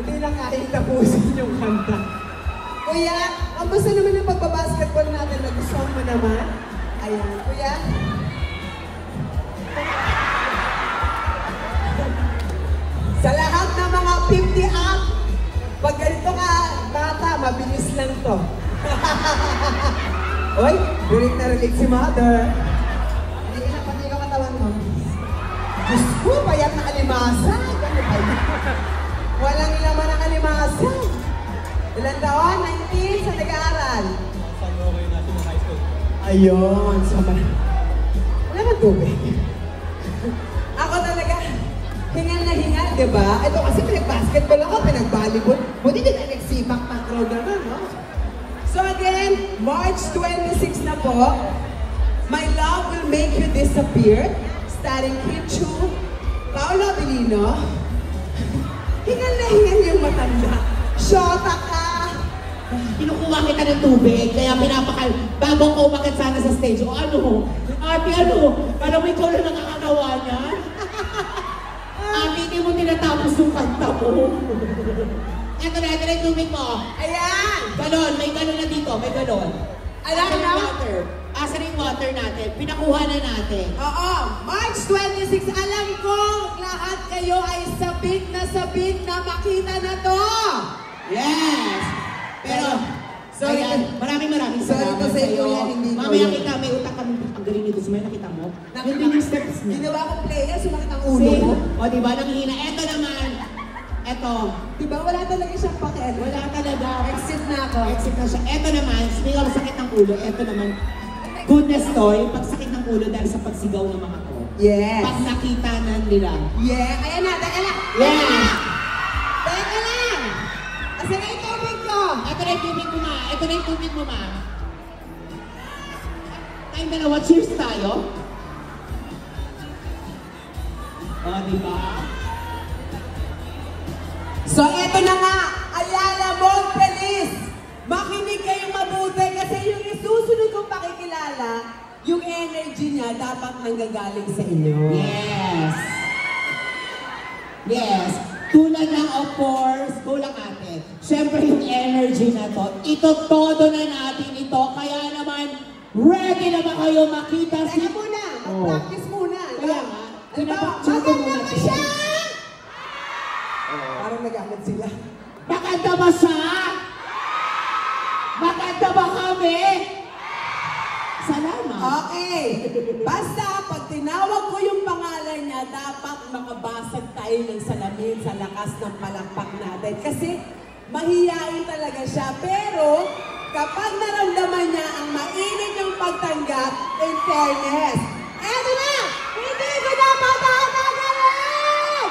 Hindi na kaya tapusin yung kanta. Kuya, kamusta naman yung pagbabasketball natin? Nagustuhan mo naman? Ayan, kuya. Sa lahat ng mga 50 up, pag ganito ka, bata, mabilis lang to. Oy, relate na relate si mother. Hindi ka na pati yung katawan mo. Diyos ko, payat na kalimasa. Walang ilaman na kalimasa. Ilan taon? 19 sa nag-aaral. Ayun, sama. Wala kang tubig. Ako talaga, hingal na hingal, di ba? Ito kasi pinag-basketball ako, pinag-volleyball. Buti din na nagsipak patrol gano'n, no? So again, March 26 na po, My Love Will Make You Disappear, starring Kim Chu, Paolo Abilino. Hingal na hingal yung matanda. Shota ka! Kinukuha kita ng tubig, kaya pinapakal, bago ko umakit sana sa stage. O ano? Ate, ano? Parang may ikaw na nakakagawa niya. Ate, hindi mo tinatapos yung kanta mo. Ito na yung tubig mo. Ayan! Galon, may galon na dito, may galon. Alam na? Water. Asan yung water natin? Pinakuha na natin. Oo, March 26, alam ko lahat kayo ay sabik na makita na to! Yes! Pero, sorry, ayan, maraming sorry salamat to say, sa'yo. Kuya, hindi ko Mamaya yun. kita, may utak kami ang galing nito. May nakita mo? Yun din yung steps niya. Ginawa kong player, sumakit ang ulo mo. O diba, nanghihina. Eto naman. Eto. Diba, wala talaga siyang pakialam. Wala talaga. Exit na ako. Exit na siya. Eto naman, speaking of sakit ng ulo, eto naman, goodness to, yung pagsakit ng ulo dahil sa pagsigaw ng mga to. Yes. Pag nakita na nila. Yeah. Ayan na, teka lang. Yeah. Teka lang. Asa na yung tubig ko? Eto na yung tubig mo, ma. Eto na yung tubig mo, ma. Tayong dalawa, cheers tayo. O, diba? So, eto na nga. Ayala Mall Police. Makinig kayong mabuti kasi yung isusunod kong pakikilala, yung energy niya dapat nanggagaling sa inyo. Yes. Yes. Tulad ng, of course, kulang ate. Siyempre yung energy na to, ito-todo na natin ito. Kaya naman, ready na ba kayo makita si... Teka muna, mag-practice muna. Kaya nga, Maganda ba siya? Parang nag-agad sila. Maganda ba siya? Maganda ba kami? Salamat. Okay. Basta, pag tinawag ko yung pangalan niya, dapat makabasag tayo ng salamin sa lakas ng palakpak natin. Kasi mahihain talaga siya. Pero, kapag naramdaman niya ang mainit yung pagtanggap, in fairness, eto na! Hindi ko na matatagalan!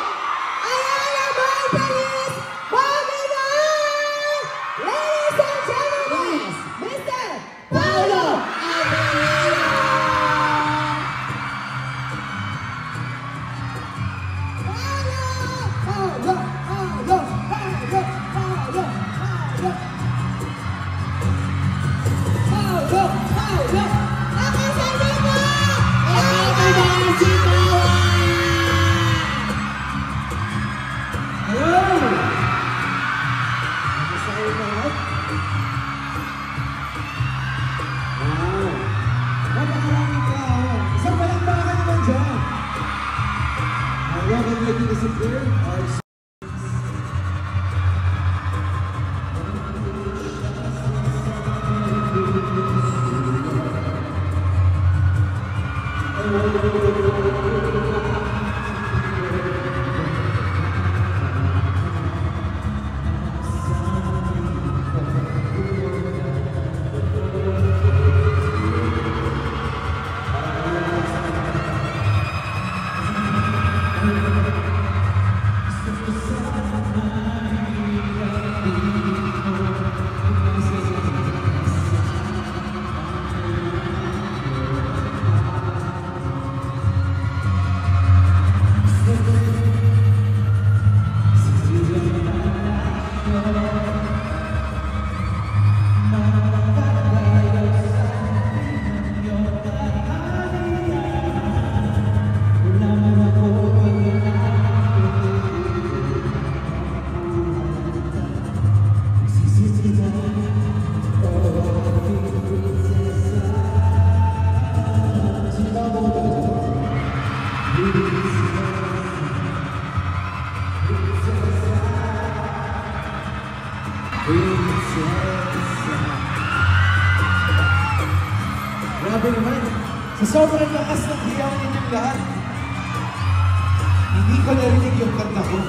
Ayala Mall Police! Pag-ibig! Ladies and gentlemen, Yes. Mr. Paolo Paolo! Abilino! Paolo! Paolo! Paolo! Paolo! Paolo! Paolo! Paolo! Nakasabi mo! Grabe naman. Sa sobrang lakas ng hiyaw ninyong lahat, hindi ko narinig yung kanta ko.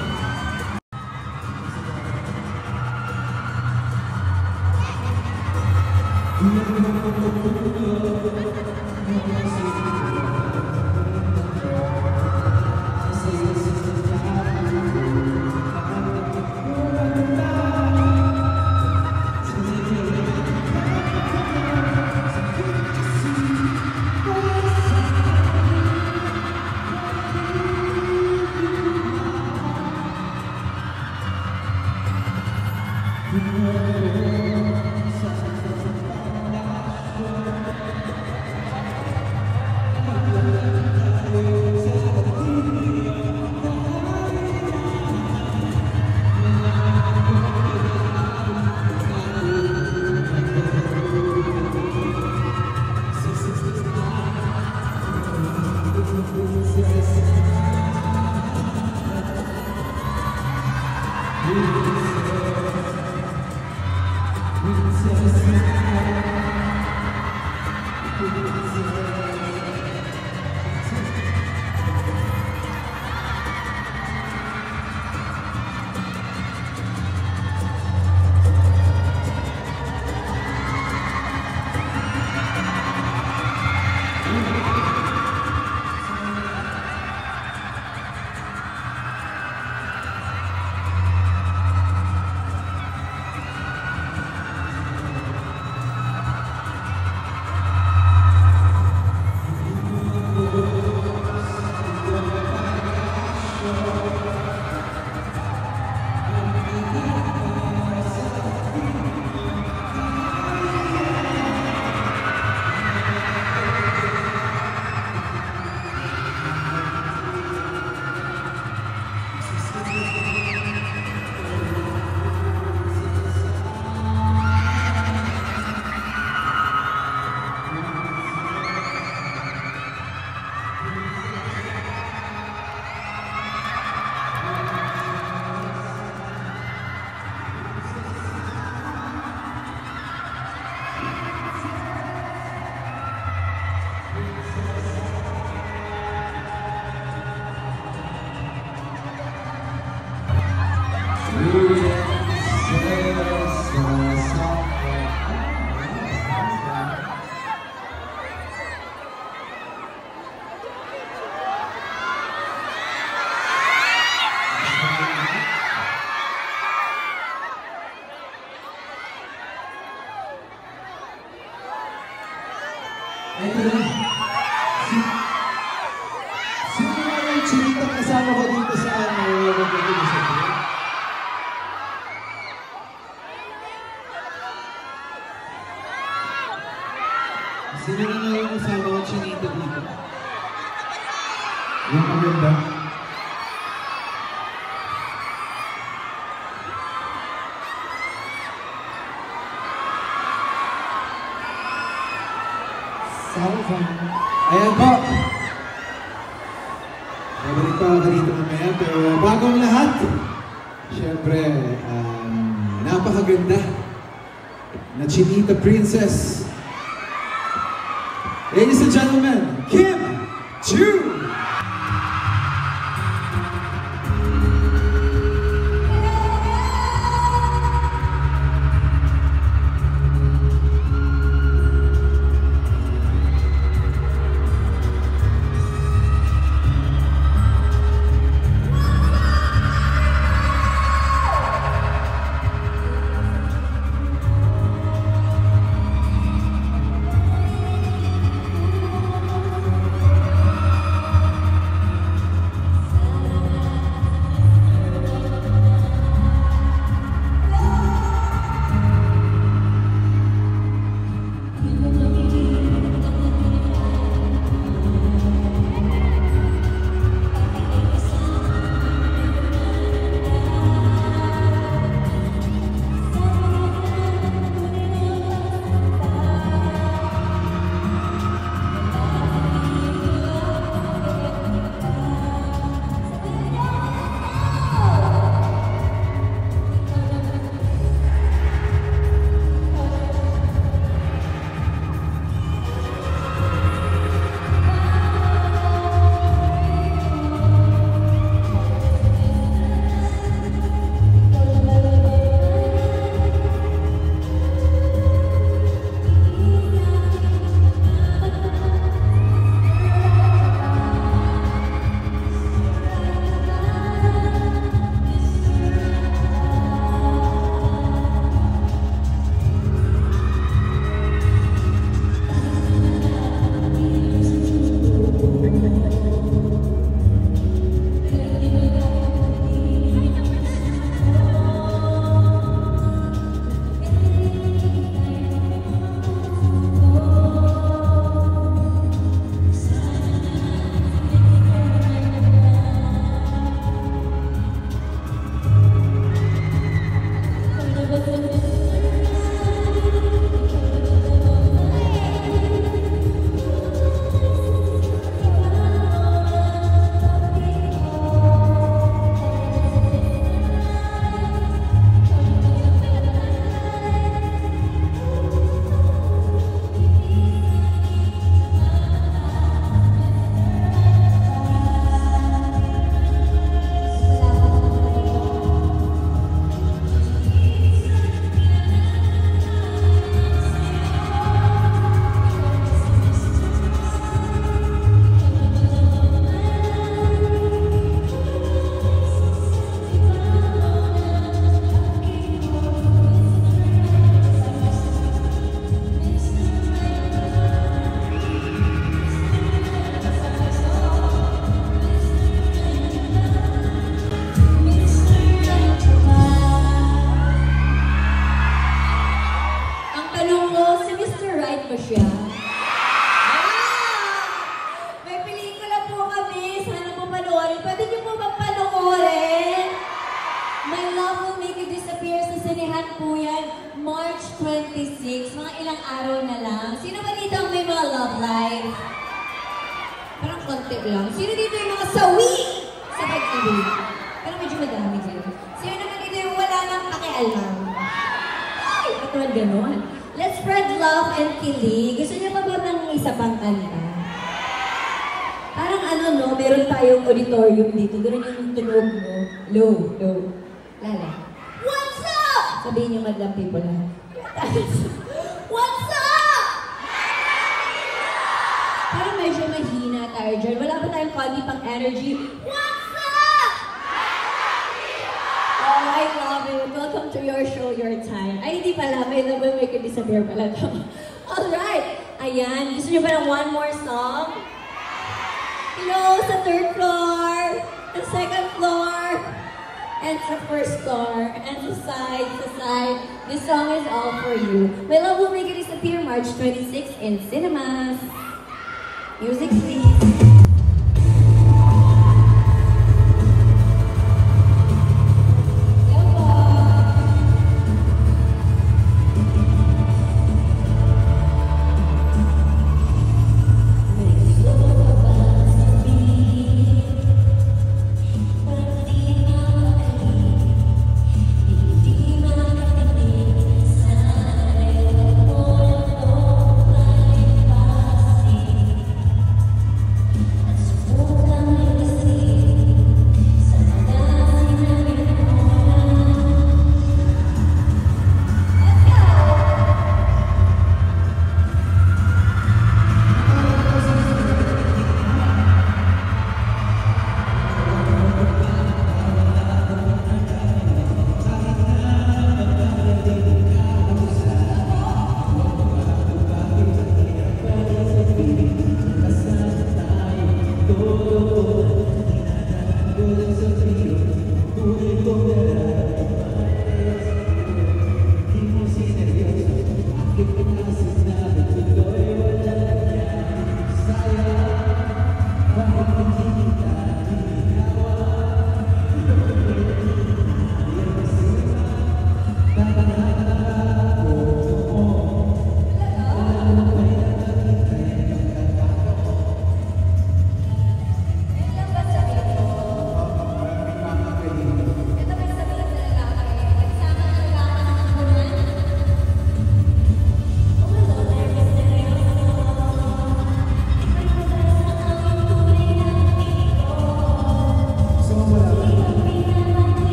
Ito na. Sino na yung chinitang kasama ko dito sa Sino na nga yung kasama ko chinita dito? Yung maganda. Ayan po. Babalik pa ako dito mamaya. Pero bago ang lahat, syempre, napakaganda na Chinita Princess. Ladies and gentlemen, Kim Chiu! disappear sa sinehan po yan. March 26, mga ilang araw na lang. Sino ba dito ang may mga love life? Parang konti lang. Sino dito yung mga sawi sa pag-ibig? Parang medyo madami dito. Sino naman dito yung wala nang pakialam? Ay, ba't naman ganon? Let's spread love and kilig. Gusto niyo pa ba ng isa pang kanta? Parang ano no, meron tayong auditorium dito. Ganun yung tunog mo. Low, low. Lala. What's up? Sabihin niyo madlang people lang. What's up? Parang medyo mahina tayo dyan. Wala ba tayong konti pang energy? What's up? Oh, I love it. Welcome to your show, your time. Ay, hindi pala. May Never Make It Disappear pala to. Alright. Ayan. Gusto niyo ba ng one more song? Hello, sa third floor, the second floor, and sa first floor, and sa side, This song is all for you. My Love Will Make It Disappear, March 26 in cinemas. Music, please.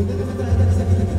Dito naman tayo dito sa gilid.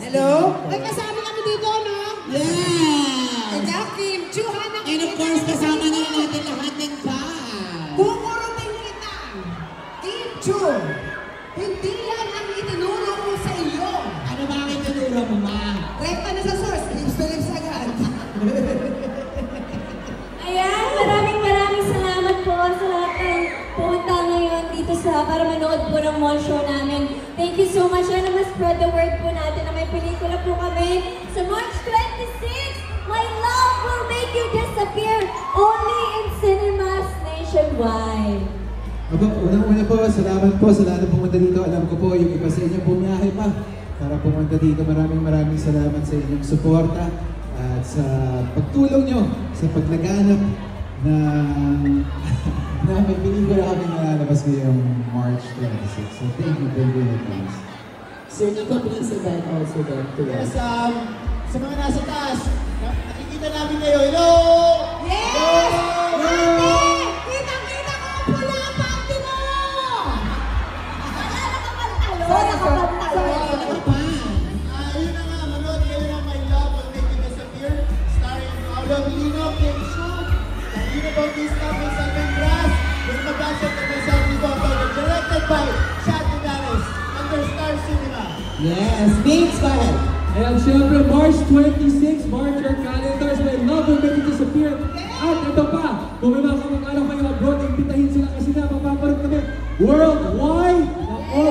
Hello? Nagkasama kami dito, no? Yes! Ikaw, Kim Chu, hanap And of course, kasama na natin lahat ng cast. Kukurutin kita! Kim Chu! Hindi yan ang itinuro ko sa iyo! Ano ba ang itinuro mo, ma? Rekta na sa source, lips to lips agad. Ayan, maraming salamat po sa lahat ng pumunta ngayon dito para manood po ng mall show namin. Thank you so much. Sana mas-spread the word po natin na may pelikula po kami sa March 26. My Love Will Make You Disappear only in cinemas nationwide. Unang-una po, salamat po sa lahat na pumunta dito. Alam ko po, yung iba sa inyo bumiyahe pa para pumunta dito. Maraming salamat sa inyong suporta at sa pagtulong nyo sa paglaganap na may pelikula kami na lalabas ngayong March 26. So thank you in advance. Sir Nico, please event also them to us. Yes, sa mga nasa taas, nakikita namin kayo. Hello! Yes! Hello! Ate! Kitang-kita ko ang pula, pati mo! Wala nakapantalo! Ano pa? Yun na nga, manood kayo ng My Love Will Make You Disappear, starring Paolo Abilino, Kim Chu, Yun About This Stuff with Simon Brass, with Mabashat and myself, Nico Antonio, directed by Chad Nidanes, under Star Cinema. Yes, Vince, go ahead. And syempre, March 26, mark your calendars, My Love Will Make You Disappear. At ito pa, kung may mga kamag-anak kayo abroad, imbitahin sila kasi na mapaparoon kami worldwide. Ako!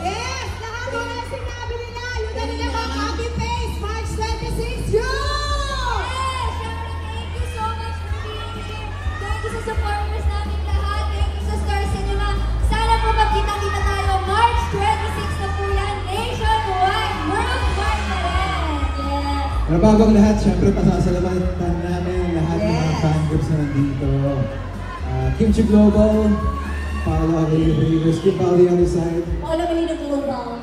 Yes! Lahat mo na sinabi nila! Yun na nila mga copy-paste! March 26 yun! Yes! Syempre, thank you so much for being here. Thank you sa supporters namin lahat. Thank you sa Star Cinema. Sana po magkita-kita tayo. March 26 na po yan. Nationwide. Worldwide na rin. Yes. Pero bago ang lahat, syempre pasasalamatan namin lahat ng mga Yes. fan groups na nandito. Kim Chu Global, Paolo Abilino Believers, Kim Pao the other side. Paolo Abilino Global.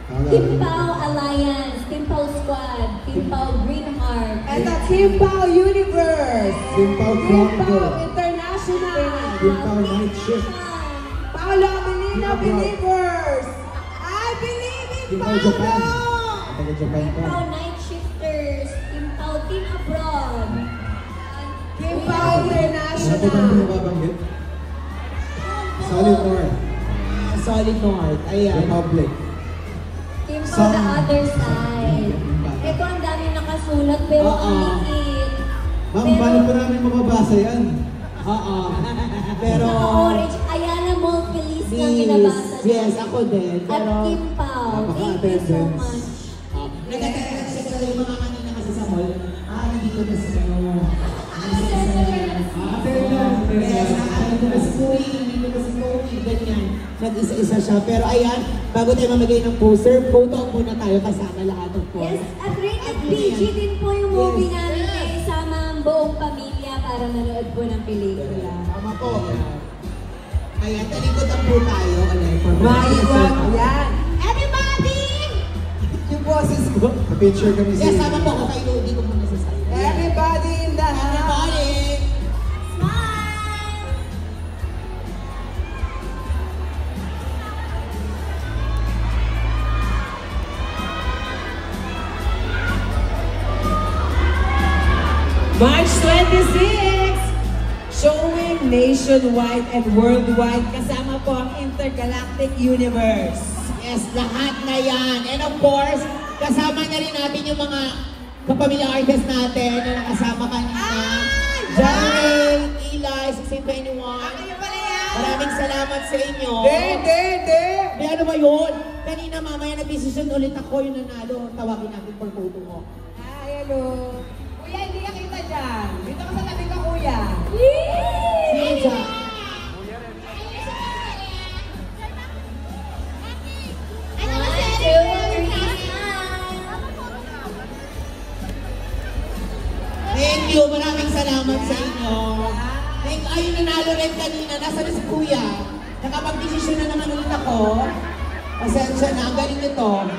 Paolo Kim Abilino. Pao Alliance. Kim Pao Squad. Kim Pao Green Heart. And the Kim Pao Universe! Kim Pao Kim Pao Chronicle, International! Kim Pao Night Shift, Paolo Abilino Believers! I believe in Kim Pao Japan. Paolo! Taga Japan Kim pa. Pao Night Shifters. Kim Pao Team Abroad. Kim Pao Ano po ba International! yung nababanggit? Solid North, Solid North, ayan. Republic, Kim Pao So, the other side. Ito ang dami nakasulat, pero ang liit. Ma'am, paano po namin mababasa yan? Oo. Pero... Naka-orange. Ayala Mall Feliz na kinabasa. Yes, ako din. At Pero... Kim Pao. Thank you so much. Nagkakaroon siya sa yung mga kanina kasi sa mall. Nandito na si Yes, nandito na si Kuya, nandito na si Kobe, ganyan. Nag-isa-isa siya. Pero ayan, bago tayo mamagay ng poster, photo muna tayo kasama lahat of course. Yes, at rated PG din po yung movie namin kaya isama ang buong pamilya para manood po ng pelikula. Tama po. Ayan, talikod ang po tayo. Maiwan, yan. Everybody! Yung boses ko. Picture kami Yes, sama po ako kay Lodi ko muna sa side. Everybody in the house. Everybody! Smile! March 26, showing nationwide and worldwide kasama po ang Intergalactic Universe. Yes, lahat na yan. And of course, kasama na rin natin yung mga kapamilya artists natin na nakasama kanina. Jerry, Eli, 1621. Maraming salamat sa inyo. De! May ano ba yun? Kanina mamaya nag-decision ulit ako yung nanalo. Tawagin natin for photo mo. Hi, hello. Kuya, hindi ka kita dyan. Dito ka sa tabi ka, kuya. Sige siya. Thank you. Maraming salamat sa inyo. Thank you. Ayun, nanalo rin kanina. Nasa na si Kuya. Nakapag-desisyon na naman ulit ako. Pasensya na. Ang galing nito.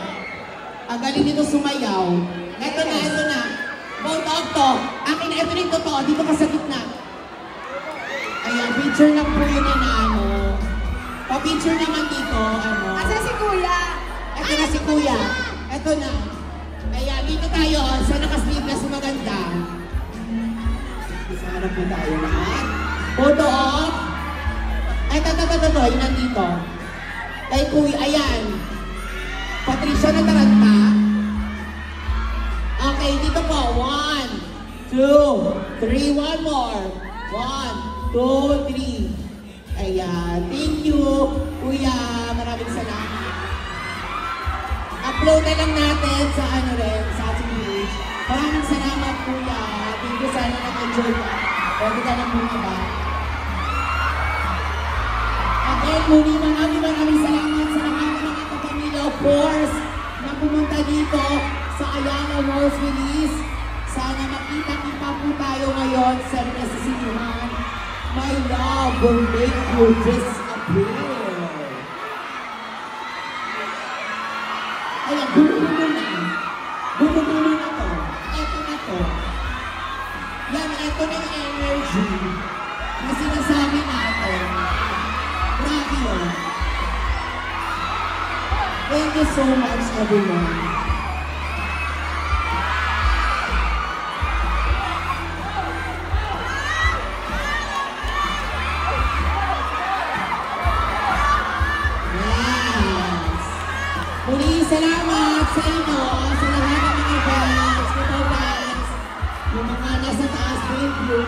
Ang galing nito sumayaw. Ito na. Both of to. Akin na, ito rin totoo. Dito ka sa gitna. Ayan, picture lang po yun na ano. Pa-picture naman dito. Ano. Asa si kuya? Ito na si Kuya. Ito na. Ayan, dito tayo. Sa naka-sleeveless maganda. Isa na po tayo lahat. Photo off. Ay, ito. Yung nandito. Kay Kuya, ayan. Patricia na taranta. Okay, dito po. 1, 2, 3. One more. 1, 2, 3. Ayan. Thank you, Kuya. Maraming salamat. Upload na lang natin sa ano rin, sa ating page. Maraming salamat, Kuya. Thank you. Sana nag-enjoy ka. Pwede ka lang bumaba. Again, muli maraming salamat sa lahat ng mga kapamilya, of course, na pumunta dito sa Ayala Malls Release. Sana makita-kita po tayo ngayon sa Resisihan. My love will make you disappear. Ayan, bumubulo na. Bumubulo na to. Ito na to. Yan, ito na yung energy na sinasabi natin. Grabe yun. Thank you so much, everyone. Muli, salamat sa inyo, sa lahat ng mga fans, mga fans, yung mga nasa taas, thank you.